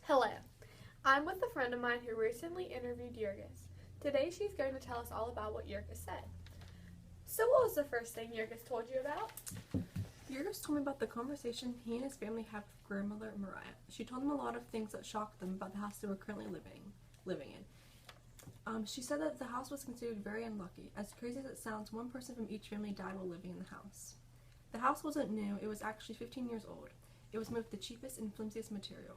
Hello, I'm with a friend of mine who recently interviewed Jurgis. Today she's going to tell us all about what Jurgis said. So what was the first thing Jurgis told you about? Jurgis told me about the conversation he and his family had with grandmother Mariah. She told him a lot of things that shocked them about the house they were currently living in. She said that the house was considered very unlucky. As crazy as it sounds, one person from each family died while living in the house. The house wasn't new, it was actually 15 years old. It was made with the cheapest and flimsiest material.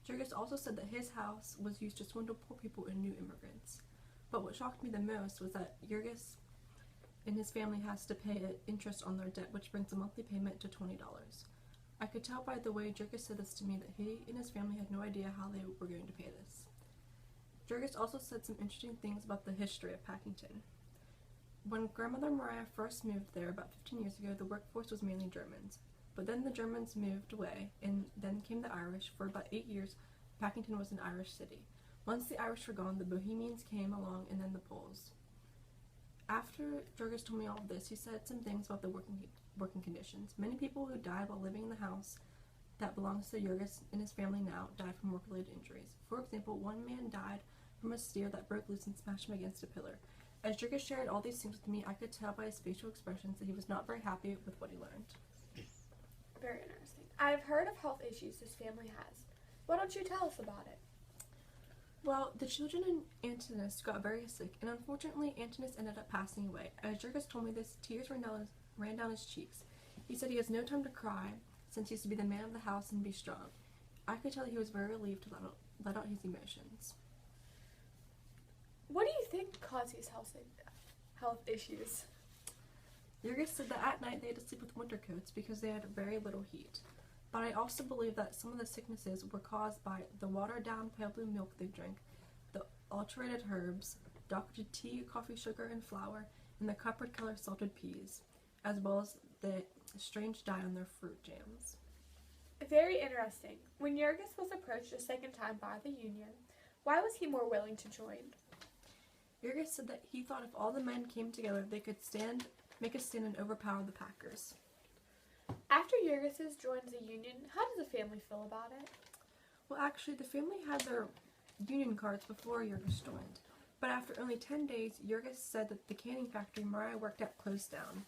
Jurgis also said that his house was used to swindle poor people and new immigrants. But what shocked me the most was that Jurgis and his family has to pay interest on their debt, which brings a monthly payment to $20. I could tell by the way Jurgis said this to me that he and his family had no idea how they were going to pay this. Jurgis also said some interesting things about the history of Packington. When grandmother Mariah first moved there about 15 years ago, the workforce was mainly Germans. But then the Germans moved away, and then came the Irish. For about 8 years, Packington was an Irish city. Once the Irish were gone, the Bohemians came along, and then the Poles. After Jurgis told me all of this, he said some things about the working conditions. Many people who died while living in the house that belongs to Jurgis and his family now died from work-related injuries. For example, one man died from a steer that broke loose and smashed him against a pillar. As Jurgis shared all these things with me, I could tell by his facial expressions that he was not very happy with what he learned. Very interesting. I've heard of health issues this family has. Why don't you tell us about it? Well, the children and Antonis got very sick, and unfortunately Antonis ended up passing away. As Jurgis told me this, tears ran down his cheeks. He said he has no time to cry, since he used to be the man of the house and be strong. I could tell he was very relieved to let out his emotions. What do you think causes health issues? Jurgis said that at night they had to sleep with winter coats because they had very little heat. But I also believe that some of the sicknesses were caused by the watered-down pale blue milk they drank, the alterated herbs, doctored tea, coffee, sugar, and flour, and the copper-colored salted peas, as well as the strange dye on their fruit jams. Very interesting. When Jurgis was approached a second time by the union, why was he more willing to join? Jurgis said that he thought if all the men came together, they could make a stand and overpower the Packers. After Jurgis joins the union, how does the family feel about it? Well, actually, the family had their union cards before Jurgis joined. But after only 10 days, Jurgis said that the canning factory Mariah worked at closed down.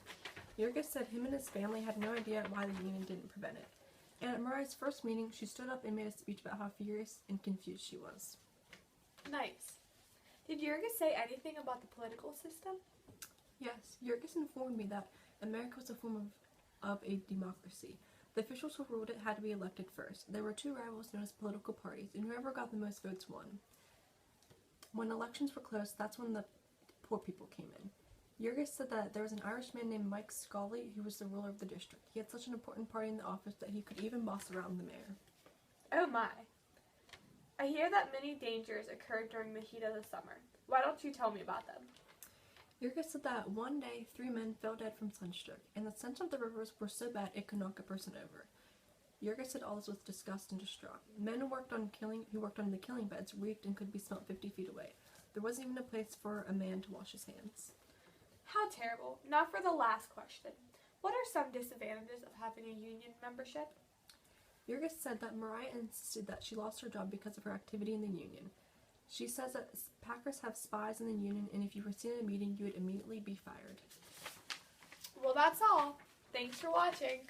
Jurgis said him and his family had no idea why the union didn't prevent it. And at Mariah's first meeting, she stood up and made a speech about how furious and confused she was. Nice. Did Jurgis say anything about the political system? Yes, Jurgis informed me that America was a form of a democracy. The officials who ruled it had to be elected first. There were two rivals known as political parties, and whoever got the most votes won. When elections were close, that's when the poor people came in. Jurgis said that there was an Irishman named Mike Scully who was the ruler of the district. He had such an important party in the office that he could even boss around the mayor. Oh my. I hear that many dangers occurred during the heat of the summer. Why don't you tell me about them? Jurgis said that one day 3 men fell dead from sunstroke, and the scents of the rivers were so bad it could knock a person over. Jurgis said all this with disgust and distraught. Men who worked on the killing beds reeked and could be smelt 50 feet away. There wasn't even a place for a man to wash his hands. How terrible. Now for the last question. What are some disadvantages of having a union membership? Jurgis said that Mariah insisted that she lost her job because of her activity in the union. She says that Packers have spies in the union, and if you were seen in a meeting, you would immediately be fired. Well, that's all. Thanks for watching.